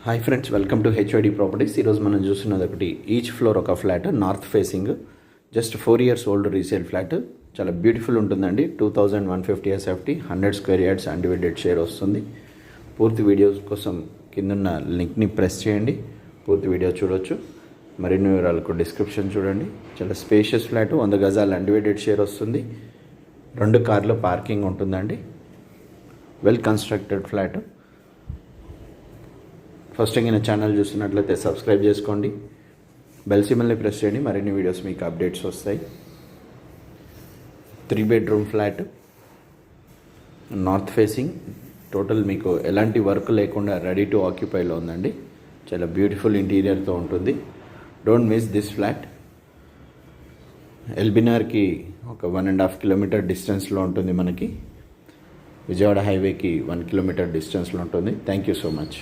Hi friends, welcome to HID properties. ఈరోజు మనం చూస్తున్నది ఒకటి ఈచ్ ఫ్లోర్ ఒక flat, north facing, just 4 years old resale flat. చాలా బ్యూటిఫుల్ ఉంటుందండి. 2150 SFT, 100 square yards undivided share వస్తుంది. పూర్తి వీడియోస్ కోసం కిందన్న లింక్ని ప్రెస్ చేయండి, పూర్తి వీడియో చూడొచ్చు. మరిన్ని వివరాలకు డిస్క్రిప్షన్ చూడండి. చాలా స్పేషియస్ ఫ్లాట్, 100 గజాలు అన్డివైడెడ్ షేర్ వస్తుంది. 2 కార్ల పార్కింగ్ ఉంటుందండి. Well constructed flat. First time నా ఛానల్ చూస్తున్నట్లయితే సబ్స్క్రైబ్ చేసుకోండి, బెల్ సింబల్ని ప్రెస్ చేయండి, మరిన్ని వీడియోస్ మీకు అప్డేట్స్ వస్తాయి. 3 bedroom flat, north facing, total మీకు ఎలాంటి వర్క్ లేకుండా రెడీ టు ఆక్యుపైలో ఉందండి. చాలా బ్యూటిఫుల్ ఇంటీరియర్తో ఉంటుంది. Don't miss this flat. ఎల్బినార్కి ఒక 1.5 kilometer డిస్టెన్స్లో ఉంటుంది మనకి. విజయవాడ హైవేకి 1 kilometer డిస్టెన్స్లో ఉంటుంది. Thank you so much.